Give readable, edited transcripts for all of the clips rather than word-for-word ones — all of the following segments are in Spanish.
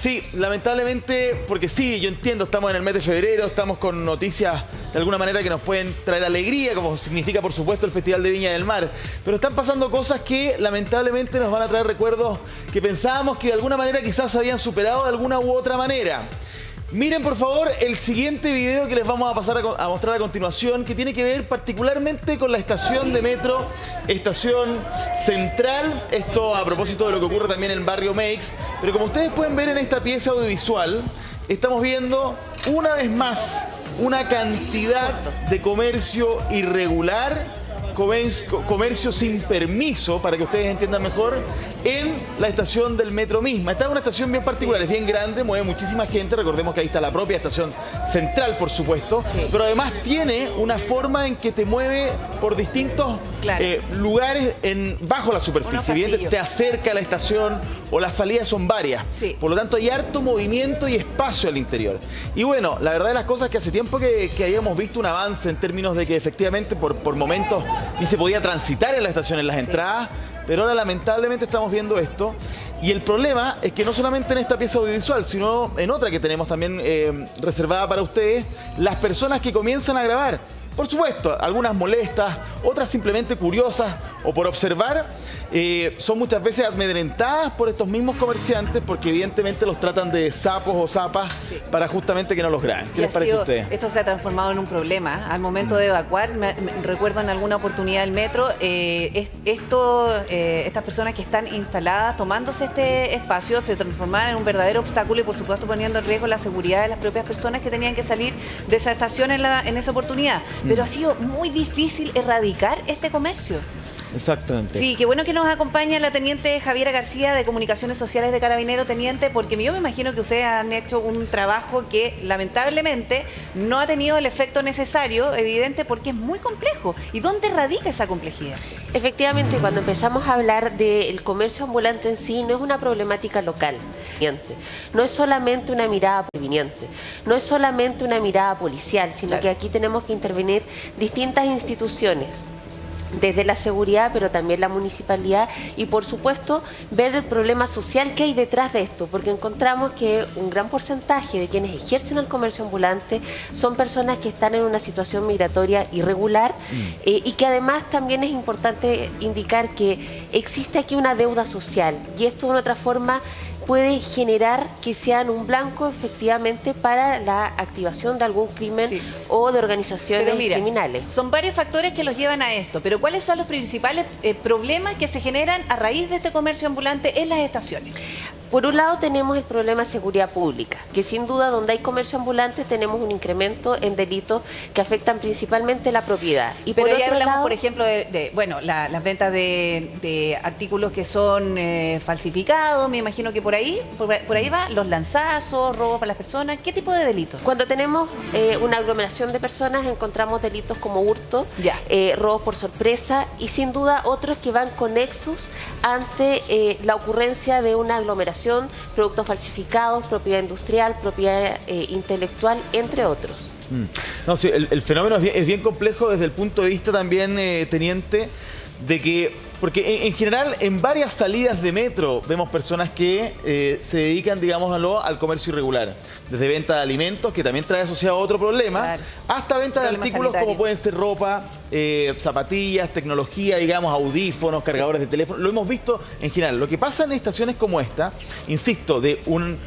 Sí, lamentablemente, porque sí, yo entiendo, estamos en el mes de febrero, estamos con noticias de alguna manera que nos pueden traer alegría, como significa por supuesto el Festival de Viña del Mar, pero están pasando cosas que lamentablemente nos van a traer recuerdos que pensábamos que de alguna manera quizás habían superado de alguna u otra manera. Miren por favor el siguiente video que les vamos a pasar a mostrar a continuación, que tiene que ver particularmente con la estación de metro, Estación Central. Esto a propósito de lo que ocurre también en Barrio Meix. Pero como ustedes pueden ver en esta pieza audiovisual, estamos viendo una vez más una cantidad de comercio irregular, comercio sin permiso, para que ustedes entiendan mejor, en la estación del metro misma. Esta es una estación bien particular, es bien grande, mueve muchísima gente. Recordemos que ahí está la propia estación central, por supuesto, pero además tiene una forma en que te mueve por distintos lugares bajo la superficie. Bien, te acerca a la estación o las salidas son varias. Por lo tanto, hay harto movimiento y espacio al interior. Y bueno, la verdad de las cosas es que hace tiempo que habíamos visto un avance en términos de que efectivamente por momentos ni se podía transitar en la estación, en las entradas, pero ahora lamentablemente estamos viendo esto. Y el problema es que no solamente en esta pieza audiovisual, sino en otra que tenemos también reservada para ustedes, las personas que comienzan a grabar. Por supuesto, algunas molestas, otras simplemente curiosas o por observar, son muchas veces amedrentadas por estos mismos comerciantes porque evidentemente los tratan de sapos o zapas para justamente que no los graben. ¿Qué les parece a ustedes? Esto se ha transformado en un problema. Al momento de evacuar, recuerdo en alguna oportunidad del metro, estas personas que están instaladas tomándose este espacio se transformaron en un verdadero obstáculo y por supuesto poniendo en riesgo la seguridad de las propias personas que tenían que salir de esa estación en esa oportunidad. Pero ha sido muy difícil erradicar este comercio. Exactamente. Sí, qué bueno que nos acompaña la teniente Javiera García de Comunicaciones Sociales de Carabineros. Teniente, porque yo me imagino que ustedes han hecho un trabajo que lamentablemente no ha tenido el efecto necesario, evidente, porque es muy complejo. ¿Y dónde radica esa complejidad? Efectivamente, cuando empezamos a hablar del comercio ambulante en sí, no es una problemática local. No es solamente una mirada previniente, no es solamente una mirada policial, sino que aquí tenemos que intervenir distintas instituciones, desde la seguridad, pero también la municipalidad y, por supuesto, ver el problema social que hay detrás de esto, porque encontramos que un gran porcentaje de quienes ejercen el comercio ambulante son personas que están en una situación migratoria irregular y que además también es importante indicar que existe aquí una deuda social y esto de una otra forma puede generar que sean un blanco efectivamente para la activación de algún crimen o de organizaciones criminales. Son varios factores que los llevan a esto, pero ¿cuáles son los principales problemas que se generan a raíz de este comercio ambulante en las estaciones? Por un lado tenemos el problema de seguridad pública, que sin duda donde hay comercio ambulante tenemos un incremento en delitos que afectan principalmente la propiedad. Y pero ya hablamos, por ejemplo, de las ventas de artículos que son falsificados, me imagino que por ahí va, los lanzazos, robos para las personas, ¿qué tipo de delitos? Cuando tenemos una aglomeración de personas encontramos delitos como hurto, robos por sorpresa y sin duda otros que van conexos ante la ocurrencia de una aglomeración, productos falsificados, propiedad industrial, propiedad intelectual, entre otros. No, sí, el fenómeno es bien complejo desde el punto de vista también, teniente, de que, porque en general en varias salidas de metro vemos personas que se dedican, digámoslo, al comercio irregular. Desde venta de alimentos, que también trae asociado otro problema, hasta venta de artículos como pueden ser ropa, zapatillas, tecnología, digamos, audífonos, cargadores de teléfono. Lo hemos visto en general. Lo que pasa en estaciones como esta, insisto, de un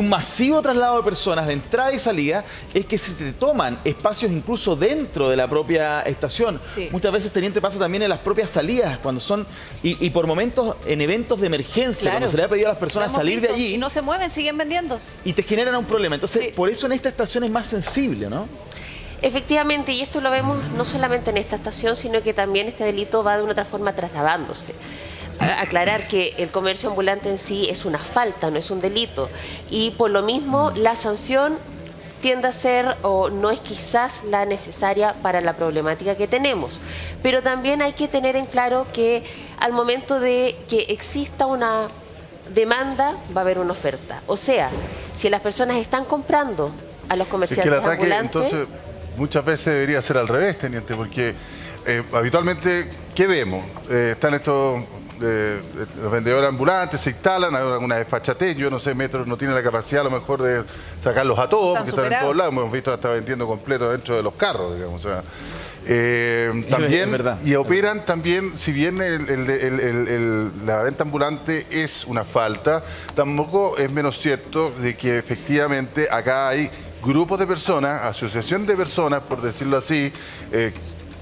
masivo traslado de personas de entrada y salida, es que se te toman espacios incluso dentro de la propia estación. Muchas veces, teniente, pasa también en las propias salidas, cuando son, y por momentos en eventos de emergencia, cuando se le ha pedido a las personas salir de allí. Y no se mueven, siguen vendiendo. Y te generan un problema. Entonces, por eso en esta estación es más sensible, ¿no? Efectivamente, y esto lo vemos no solamente en esta estación, sino que también este delito va de una otra forma trasladándose. Aclarar que el comercio ambulante en sí es una falta, no es un delito. Y por lo mismo, la sanción tiende a ser o no es quizás la necesaria para la problemática que tenemos. Pero también hay que tener en claro que al momento de que exista una demanda, va a haber una oferta. O sea, si las personas están comprando a los comerciantes ambulantes... Entonces, muchas veces debería ser al revés, teniente, porque habitualmente, ¿qué vemos? Están estos los vendedores ambulantes se instalan, hay una desfachatez. Yo no sé, Metro no tiene la capacidad a lo mejor de sacarlos a todos, porque están en todos lados. Hemos visto hasta vendiendo completo dentro de los carros, digamos. O sea, también, y operan también, si bien la venta ambulante es una falta, tampoco es menos cierto de que efectivamente acá hay grupos de personas, asociación de personas, por decirlo así,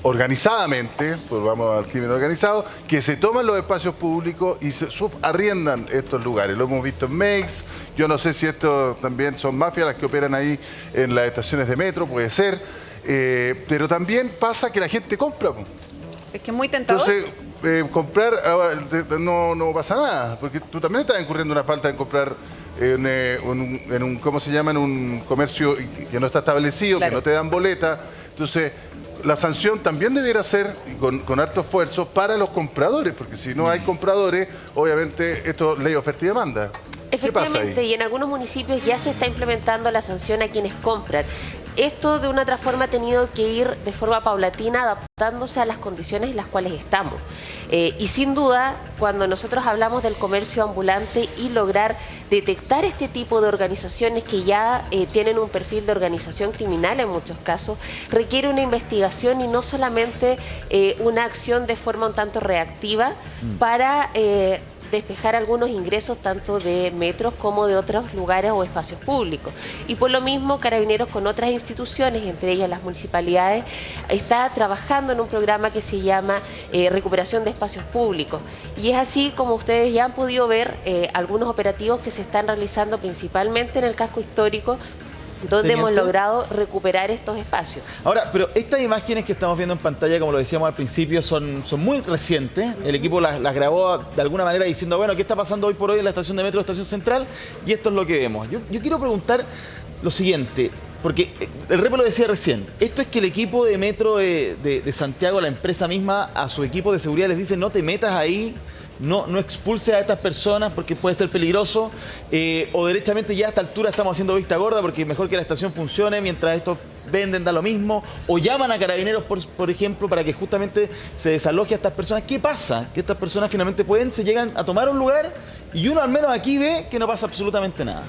organizadamente, pues vamos al crimen organizado, que se toman los espacios públicos y se subarriendan estos lugares. Lo hemos visto en Mex, yo no sé si esto también son mafias las que operan ahí en las estaciones de metro, puede ser, pero también pasa que la gente compra. Es que es muy tentador. Entonces, comprar no pasa nada, porque tú también estás incurriendo en una falta en comprar en un ¿cómo se llama? En un comercio que no está establecido, claro, que no te dan boleta. Entonces, la sanción también debiera ser con harto esfuerzo para los compradores, porque si no hay compradores, obviamente esto es ley oferta y demanda. Efectivamente, y en algunos municipios ya se está implementando la sanción a quienes compran. Esto de una otra forma ha tenido que ir de forma paulatina adaptándose a las condiciones en las cuales estamos. Y sin duda, cuando nosotros hablamos del comercio ambulante y lograr detectar este tipo de organizaciones que ya tienen un perfil de organización criminal en muchos casos, requiere una investigación y no solamente una acción de forma un tanto reactiva para despejar algunos ingresos tanto de metros como de otros lugares o espacios públicos. Y por lo mismo, Carabineros con otras instituciones, entre ellas las municipalidades, está trabajando en un programa que se llama Recuperación de Espacios Públicos. Y es así como ustedes ya han podido ver algunos operativos que se están realizando principalmente en el casco histórico, donde hemos logrado recuperar estos espacios. Ahora, pero estas imágenes que estamos viendo en pantalla, como lo decíamos al principio, son muy recientes. El equipo las grabó de alguna manera diciendo, bueno, ¿qué está pasando hoy por hoy en la estación de metro, estación central? Y esto es lo que vemos. Yo quiero preguntar lo siguiente, porque el Repo lo decía recién, esto es que el equipo de metro de Santiago, la empresa misma, a su equipo de seguridad les dice, no te metas ahí, no expulse a estas personas porque puede ser peligroso, o derechamente ya a esta altura estamos haciendo vista gorda porque mejor que la estación funcione mientras estos venden, da lo mismo, o llaman a Carabineros, por ejemplo, para que justamente se desaloje a estas personas. ¿Qué pasa? Que estas personas finalmente se llegan a tomar un lugar y uno al menos aquí ve que no pasa absolutamente nada.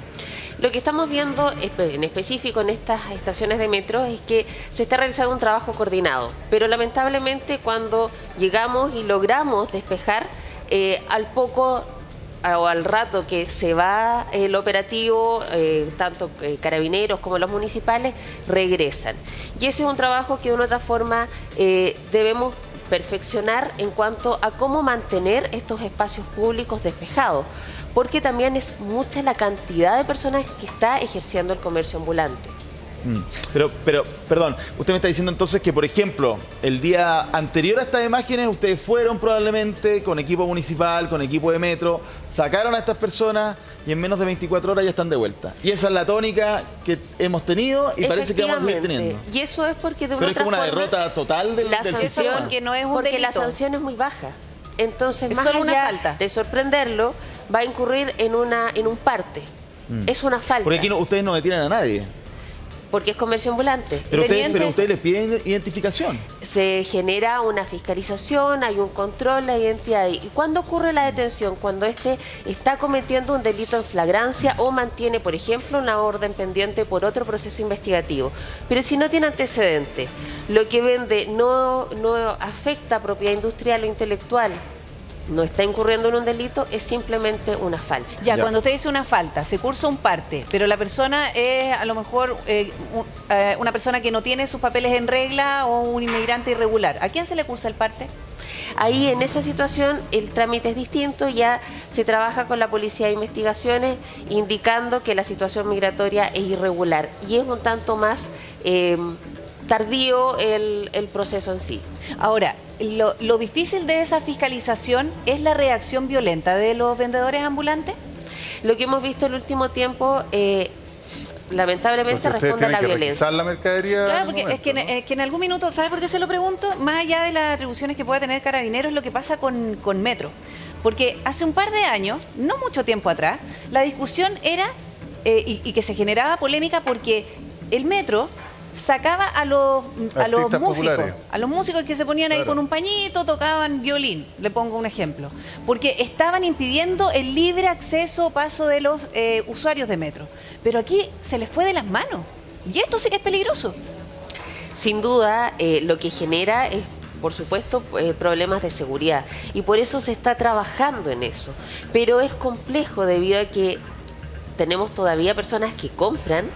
Lo que estamos viendo en específico en estas estaciones de metro es que se está realizando un trabajo coordinado, pero lamentablemente cuando llegamos y logramos despejar, al poco o al rato que se va el operativo, tanto Carabineros como los municipales regresan. Y ese es un trabajo que de una otra forma debemos perfeccionar en cuanto a cómo mantener estos espacios públicos despejados, porque también es mucha la cantidad de personas que está ejerciendo el comercio ambulante. Pero, perdón, usted me está diciendo entonces que, por ejemplo, el día anterior a estas imágenes, ustedes fueron probablemente con equipo municipal, con equipo de metro, sacaron a estas personas y en menos de 24 horas ya están de vuelta. Y esa es la tónica que hemos tenido y parece que vamos a seguir teniendo. Y eso es porque de una Pero es como una derrota total del sistema. Porque no es un porque delito. La sanción es muy baja. Entonces, es más solo allá una falta de sorprenderlo, va a incurrir en un parte. Es una falta. Porque aquí ustedes no detienen a nadie. Porque es comercio ambulante. Pero ustedes les piden identificación. Se genera una fiscalización, hay un control, la identidad. ¿Y cuándo ocurre la detención? Cuando este está cometiendo un delito en flagrancia o mantiene, por ejemplo, una orden pendiente por otro proceso investigativo. Pero si no tiene antecedentes, lo que vende no afecta a propiedad industrial o intelectual, no está incurriendo en un delito, es simplemente una falta. Ya, cuando usted dice una falta, se cursa un parte, pero la persona es a lo mejor una persona que no tiene sus papeles en regla o un inmigrante irregular. ¿A quién se le cursa el parte? Ahí en esa situación el trámite es distinto, ya se trabaja con la Policía de Investigaciones indicando que la situación migratoria es irregular y es un tanto más tardío el proceso en sí. Ahora, lo difícil de esa fiscalización es la reacción violenta de los vendedores ambulantes. Lo que hemos visto el último tiempo, lamentablemente responde a la violencia. La mercadería. Claro, porque es que en algún minuto, ¿sabe por qué se lo pregunto? Más allá de las atribuciones que pueda tener Carabineros, es lo que pasa con Metro. Porque hace un par de años, no mucho tiempo atrás, la discusión era, y que se generaba polémica porque el Metro sacaba a los músicos, populares. a los músicos que se ponían ahí con un pañito, tocaban violín, le pongo un ejemplo, porque estaban impidiendo el libre acceso o paso de los usuarios de metro. Pero aquí se les fue de las manos, y esto sí que es peligroso. Sin duda, lo que genera es, por supuesto, problemas de seguridad, y por eso se está trabajando en eso. Pero es complejo debido a que tenemos todavía personas que compran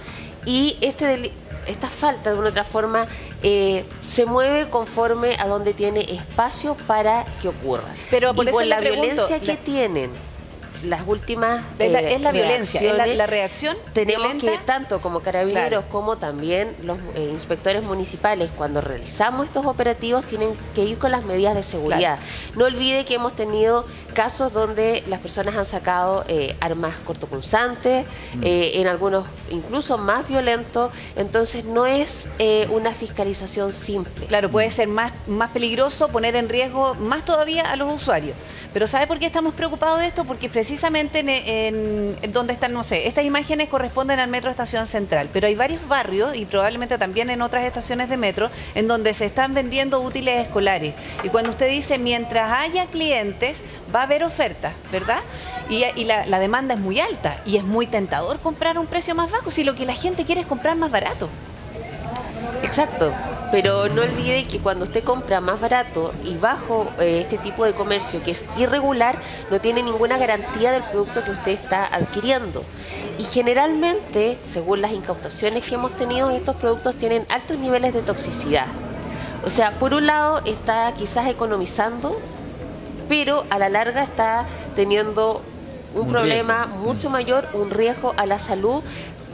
y esta falta de una otra forma se mueve conforme a donde tiene espacio para que ocurra. Pero por y eso con la pregunto, violencia que tienen las últimas es la violencia, es la reacción tenemos violenta. que tanto como carabineros como también los inspectores municipales, cuando realizamos estos operativos, tienen que ir con las medidas de seguridad. No olvide que hemos tenido casos donde las personas han sacado armas cortopunzantes, en algunos incluso más violentos, entonces no es una fiscalización simple. Claro, puede ser más peligroso, poner en riesgo más todavía a los usuarios. Pero ¿sabe por qué estamos preocupados de esto? Porque precisamente en donde están, no sé, estas imágenes corresponden al Metro Estación Central, pero hay varios barrios y probablemente también en otras estaciones de metro en donde se están vendiendo útiles escolares. Y cuando usted dice, mientras haya clientes, va a haber ofertas, ¿verdad? Y la demanda es muy alta y es muy tentador comprar a un precio más bajo si lo que la gente quiere es comprar más barato. Exacto, pero no olvide que cuando usted compra más barato y bajo este tipo de comercio que es irregular, no tiene ninguna garantía del producto que usted está adquiriendo. Y generalmente, según las incautaciones que hemos tenido, estos productos tienen altos niveles de toxicidad. O sea, por un lado está quizás economizando, pero a la larga está teniendo un problema mucho mayor, un riesgo a la salud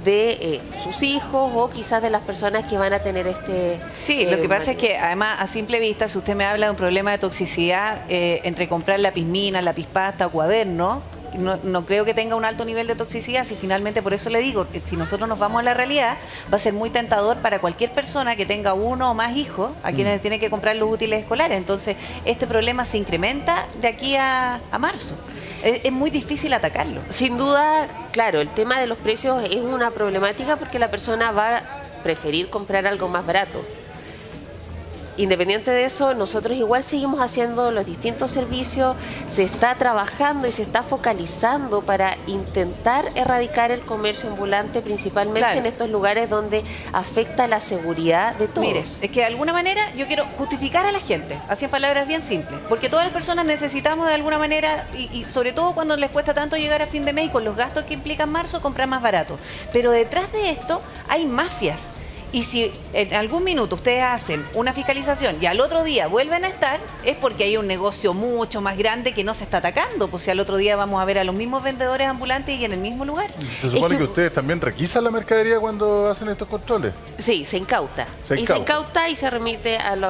de sus hijos o quizás de las personas que van a tener este... Sí, lo que pasa es que además a simple vista, si usted me habla de un problema de toxicidad entre comprar lapizmina, lapispasta o cuaderno, no creo que tenga un alto nivel de toxicidad, si finalmente, por eso le digo, que si nosotros nos vamos a la realidad, va a ser muy tentador para cualquier persona que tenga uno o más hijos a quienes tiene que comprar los útiles escolares. Entonces, este problema se incrementa de aquí a marzo. Es muy difícil atacarlo. Sin duda, claro, el tema de los precios es una problemática porque la persona va a preferir comprar algo más barato. Independiente de eso, nosotros igual seguimos haciendo los distintos servicios, se está trabajando y se está focalizando para intentar erradicar el comercio ambulante, principalmente en estos lugares donde afecta la seguridad de todos. Mire, es que de alguna manera yo quiero justificar a la gente, así en palabras bien simples, porque todas las personas necesitamos de alguna manera, y sobre todo cuando les cuesta tanto llegar a fin de mes y con los gastos que implican marzo, comprar más barato. Pero detrás de esto hay mafias. Y si en algún minuto ustedes hacen una fiscalización y al otro día vuelven a estar, es porque hay un negocio mucho más grande que no se está atacando. Pues si al otro día vamos a ver a los mismos vendedores ambulantes y en el mismo lugar. ¿Se supone que ustedes también requisan la mercadería cuando hacen estos controles? Sí, se incauta. Se incauta y se remite al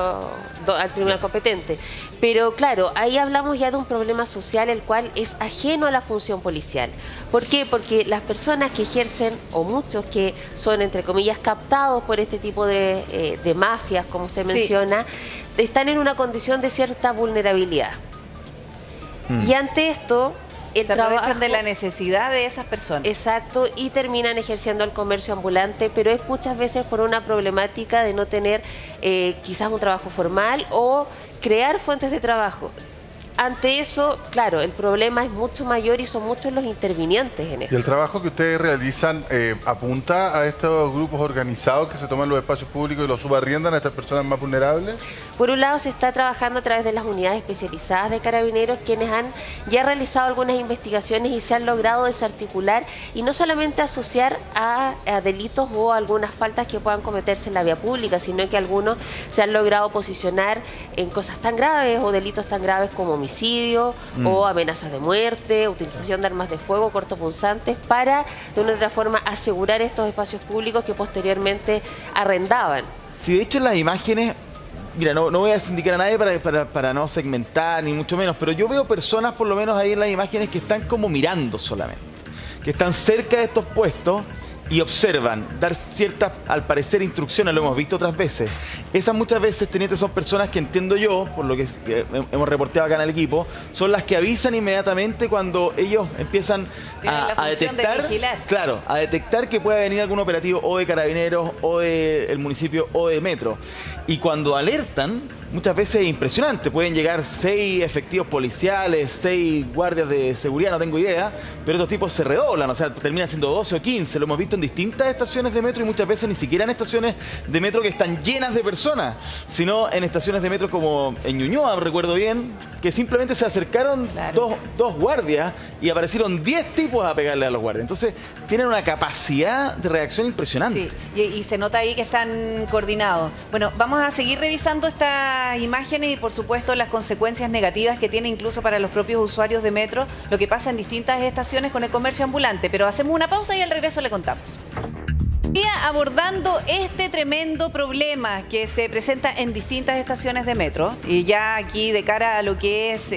tribunal competente. Pero claro, ahí hablamos ya de un problema social el cual es ajeno a la función policial. ¿Por qué? Porque las personas que ejercen, o muchos que son, entre comillas, captados por este tipo de mafias, como usted menciona, están en una condición de cierta vulnerabilidad. Y ante esto, el trabajo de la necesidad de esas personas. Exacto, y terminan ejerciendo el comercio ambulante, pero es muchas veces por una problemática de no tener quizás un trabajo formal o crear fuentes de trabajo. Ante eso, claro, el problema es mucho mayor y son muchos los intervinientes en esto. ¿Y el trabajo que ustedes realizan apunta a estos grupos organizados que se toman los espacios públicos y los subarriendan a estas personas más vulnerables? Por un lado, se está trabajando a través de las unidades especializadas de carabineros, quienes han ya realizado algunas investigaciones y se han logrado desarticular y no solamente asociar a delitos o algunas faltas que puedan cometerse en la vía pública, sino que algunos se han logrado posicionar en cosas tan graves o delitos tan graves como homicidio o amenazas de muerte, utilización de armas de fuego, cortopunzantes, para de una u otra forma asegurar estos espacios públicos que posteriormente arrendaban. Sí, de hecho en las imágenes, mira, no voy a sindicar a nadie para no segmentar, ni mucho menos, pero yo veo personas por lo menos ahí en las imágenes que están como mirando solamente, que están cerca de estos puestos y observan, dar ciertas, al parecer, instrucciones, lo hemos visto otras veces. Esas muchas veces, teniente, son personas que entiendo yo, por lo que hemos reporteado acá en el equipo, son las que avisan inmediatamente cuando ellos empiezan a detectar, claro, a detectar que puede venir algún operativo o de Carabineros o del municipio o de Metro. Y cuando alertan, muchas veces es impresionante, pueden llegar 6 efectivos policiales, 6 guardias de seguridad, no tengo idea, pero estos tipos se redoblan, o sea, terminan siendo 12 o 15, lo hemos visto en distintas estaciones de metro y muchas veces ni siquiera en estaciones de metro que están llenas de personas, sino en estaciones de metro como en Ñuñoa, recuerdo bien, que simplemente se acercaron dos guardias y aparecieron 10 tipos a pegarle a los guardias. Entonces, tienen una capacidad de reacción impresionante. Sí, y se nota ahí que están coordinados. Bueno, vamos a seguir revisando estas imágenes y, por supuesto, las consecuencias negativas que tiene incluso para los propios usuarios de metro, lo que pasa en distintas estaciones con el comercio ambulante. Pero hacemos una pausa y al regreso le contamos. Abordando este tremendo problema que se presenta en distintas estaciones de metro, y ya aquí de cara a lo que es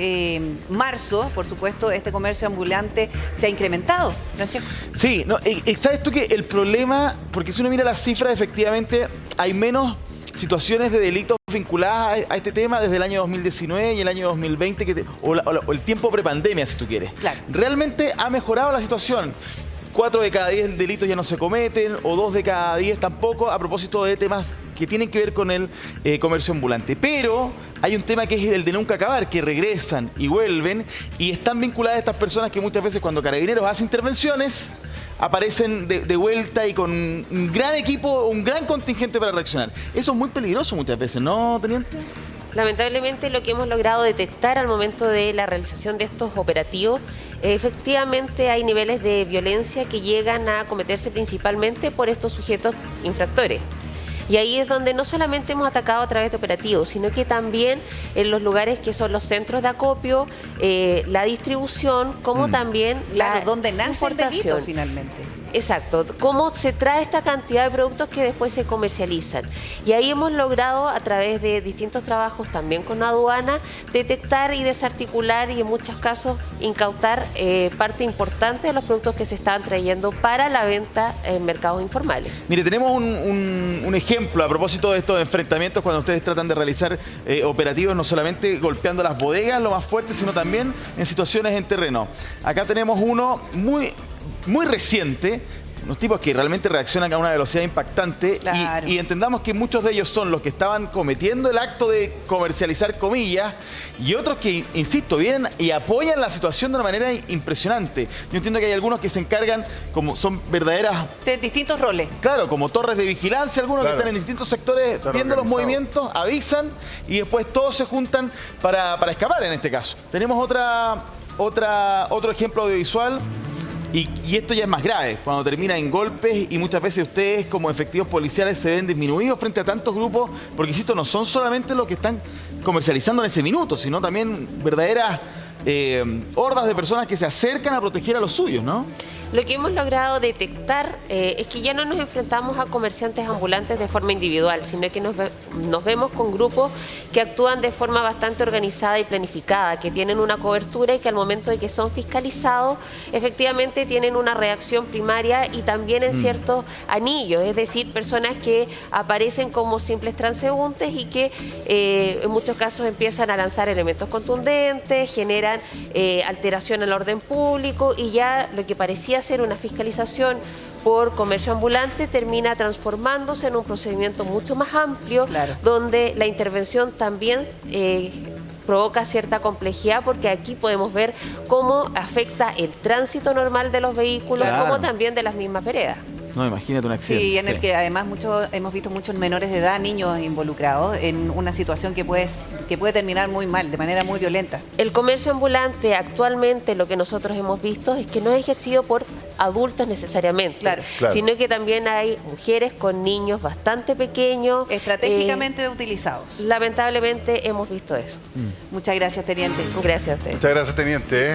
marzo, por supuesto, este comercio ambulante se ha incrementado. Francesco. Sí, no, ¿sabes tú que el problema, porque si uno mira las cifras, efectivamente hay menos situaciones de delitos vinculadas a este tema desde el año 2019 y el año 2020, o el tiempo prepandemia, si tú quieres. Claro. Realmente ha mejorado la situación. 4 de cada 10 delitos ya no se cometen, o 2 de cada 10 tampoco, a propósito de temas que tienen que ver con el comercio ambulante. Pero hay un tema que es el de nunca acabar, que regresan y vuelven, y están vinculadas a estas personas que muchas veces cuando Carabineros hace intervenciones, aparecen de vuelta y con un gran equipo, un gran contingente para reaccionar. Eso es muy peligroso muchas veces, ¿no, teniente? Lamentablemente, lo que hemos logrado detectar al momento de la realización de estos operativos, efectivamente hay niveles de violencia que llegan a cometerse principalmente por estos sujetos infractores. Y ahí es donde no solamente hemos atacado a través de operativos, sino que también en los lugares que son los centros de acopio, la distribución, como también donde nace el delito finalmente. Exacto, cómo se trae esta cantidad de productos que después se comercializan. Y ahí hemos logrado, a través de distintos trabajos también con aduana, detectar y desarticular y en muchos casos incautar parte importante de los productos que se estaban trayendo para la venta en mercados informales. Mire, tenemos un ejemplo a propósito de estos enfrentamientos cuando ustedes tratan de realizar operativos, no solamente golpeando las bodegas, lo más fuerte, sino también en situaciones en terreno. Acá tenemos uno muy reciente, unos tipos que realmente reaccionan a una velocidad impactante. Claro. y entendamos que muchos de ellos son los que estaban cometiendo el acto de comercializar comillas y otros que, insisto, vienen y apoyan la situación de una manera impresionante. Yo entiendo que hay algunos que se encargan, como son verdaderas... de distintos roles. Claro, como torres de vigilancia, algunos que están en distintos sectores viendo los movimientos, avisan y después todos se juntan para escapar en este caso. Tenemos otro ejemplo audiovisual. Y esto ya es más grave, cuando termina en golpes y muchas veces ustedes como efectivos policiales se ven disminuidos frente a tantos grupos, porque insisto, no son solamente los que están comercializando en ese minuto, sino también verdaderas hordas de personas que se acercan a proteger a los suyos, ¿no? Lo que hemos logrado detectar es que ya no nos enfrentamos a comerciantes ambulantes de forma individual, sino que nos vemos con grupos que actúan de forma bastante organizada y planificada, que tienen una cobertura y que al momento de que son fiscalizados, efectivamente tienen una reacción primaria y también en ciertos anillos, es decir, personas que aparecen como simples transeúntes y que en muchos casos empiezan a lanzar elementos contundentes, generan alteración al orden público y ya lo que parecía ser una fiscalización por comercio ambulante termina transformándose en un procedimiento mucho más amplio, donde la intervención también provoca cierta complejidad, porque aquí podemos ver cómo afecta el tránsito normal de los vehículos, como también de las mismas veredas. No, imagínate un accidente. Sí, en el que además hemos visto muchos menores de edad, niños involucrados en una situación que puede terminar muy mal, de manera muy violenta. El comercio ambulante actualmente, lo que nosotros hemos visto es que no es ejercido por adultos necesariamente, sino que también hay mujeres con niños bastante pequeños. Estratégicamente utilizados. Lamentablemente hemos visto eso. Muchas gracias, teniente. Gracias a usted. Muchas gracias, teniente.